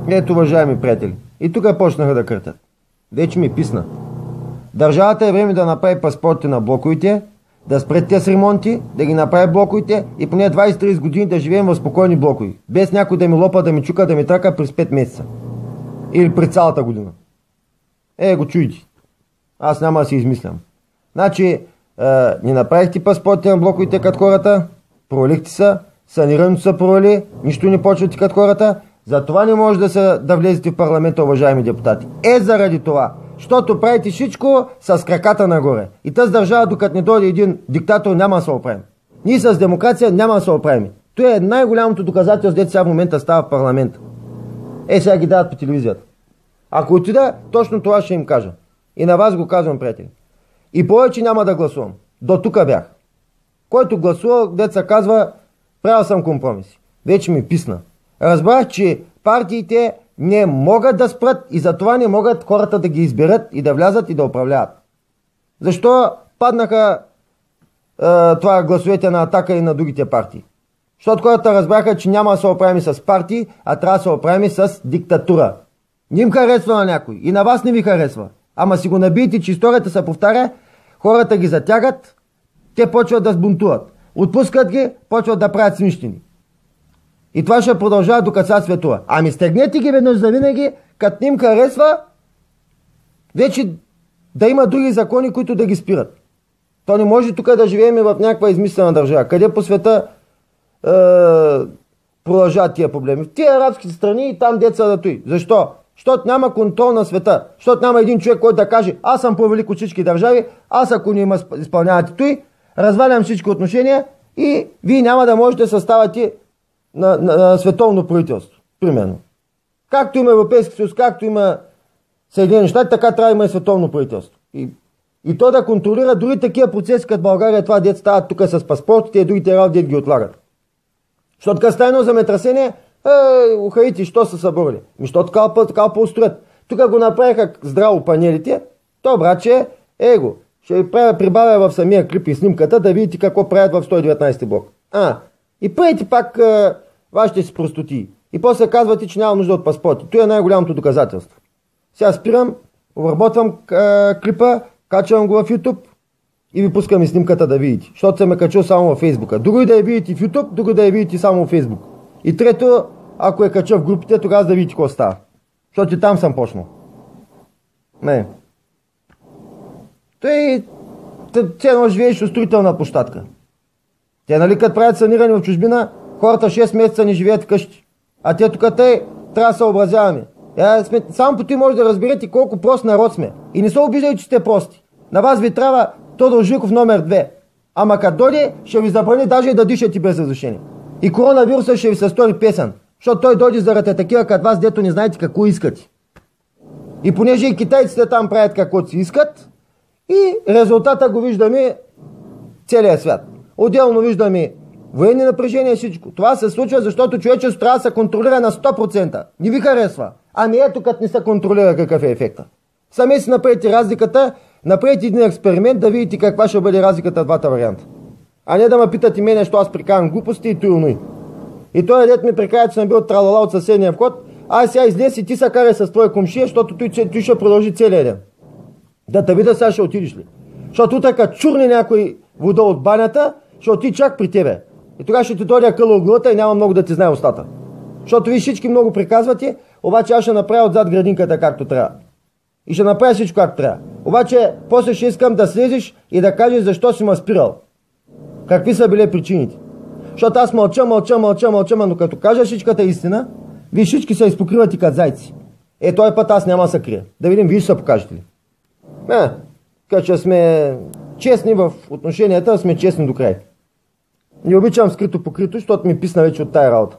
Ето, уважаеми приятели, и тук почнаха да къртят. Вече ми писна. Държавата е време да направи паспорти на блоковите, да спрете те с ремонти, да ги направи блоковите и поне 20-30 години да живеем в спокойни блокови. Без някой да ми лопа, да ми чука, да ми трака през 5 месеца. Или през цялата година. Го чуйте. Аз няма да си измислям. Значи, ни направихте паспорти на блоковите като хората, провалихте са, санирането са провали, нищо не почвате като хората, затова не може да влезете в парламента, уважаеми депутати. Заради това. Защото правите всичко с краката нагоре. И тази държава, докато не дойде един диктатор, няма да се оправим. Ние с демокрация няма да се оправим. Това е най-голямото доказателство, дето сега в момента става в парламента. Сега ги дават по телевизията. Ако отида, точно това ще им кажа. И на вас го казвам, приятели. И повече няма да гласувам. До тук бях. Който гласува, деца казва, правил съм компромиси. Вече ми писна. Разбрах, че партиите не могат да спрат и затова не могат хората да ги изберат и да влязат и да управляват. Защо паднаха това гласовете на Атака и на другите партии? Защото хората разбраха, че няма да се оправим с партии, а трябва да се оправим с диктатура. Не им харесва на някой и на вас не ви харесва. Ама си го набиете, че историята се повтаря, хората ги затягат, те почват да сбунтуват. Отпускат ги, почват да правят смищини. И това ще продължава докато са светува. Ами стегнете ги веднъж за винаги, като не им харесва, вече да има други закони, които да ги спират. То не може тук да живеем в някаква измислена държава. Къде по света продължават тия проблеми? В тия арабските страни и там деца да той. Защо? Защото няма контрол на света. Защото няма един човек, който да каже, аз съм по-велик от всички държави, аз ако не изпълнявате той, развалям всички отношения и вие няма да можете да съставате на световно правителство. Примерно. Както има Европейски съюз, както има Съединени щати, така трябва да има и световно правителство. И то да контролира дори такива процеси, като България, това дет стават тук с паспортите и другите работи, дет ги отлагат. Защото като стане едно земетресение, ухаите, що са съборили? Защото така по-устроят. Тук го направиха здраво панелите, то братче, го. Ще ви прибавя в самия клип и снимката, да видите какво правят в 119 блок. И правите пак вашите си простоти. И после казвате, че няма нужда от паспорти. Това е най-голямото доказателство. Сега спирам, обработвам клипа, качвам го в YouTube и ви пускам и снимката да видите. Защото съм качил само в Facebook. Друго да я видите в YouTube, друго да я видите само в Facebook. И трето, ако кача в групите, тогава да видите какво става. Защото и там съм почнал. Не. Той едно живееш в строителна площадка. Те, нали, като правят саниране в чужбина, хората 6 месеца не живеят вкъщи. А те тук трябва да се образяваме. Само по ти може да разберете колко прост народ сме. И не се обиждайте, че сте прости. На вас ви трябва Тодор Живков номер 2. Ама като дойде, ще ви забрани даже да дишате без разрешение. И коронавируса ще ви се стори песен. Защото той дойде заради такива като вас, дето не знаете какво искате. И понеже и китайците там правят каквото си искат, и резултата го виждаме целия свят. Отделно виждаме военни напрежения и всичко. Това се случва, защото човечеството трябва да се контролира на 100%. Не ви харесва. Ами ето като не се контролира какъв е ефекта. Сами си направите разликата, направите един експеримент да видите каква ще бъде разликата в двата варианта. А не да ме питате мене, що аз прикарам глупости и туилнои. И той дет ми прикара, че съм бил тралала от съседния вход, сега излез и ти се карай с твоя комшия, защото той ще продължи целия ден. Да те видя, сега ще отидеш ли? Защото така чурни някой вода от банята, ще отиди чак при тебе. И тогава ще ти дойде къла от главата и няма много да ти знае устата. Защото вие всички много приказвате, обаче аз ще направя отзад градинката както трябва. И ще направя всичко както трябва. Обаче после ще искам да слезеш и да кажеш защо си ме спирал. Какви са били причините. Защото аз мълча, но като кажа всичката истина, вие всички се изпокривате като зайци. Този път аз няма да се крия. Да видим, вие ще се покажете ли. Като че сме честни в отношенията, сме честни до край. Не обичам скрито покрито, защото ми писна вече от тая работа.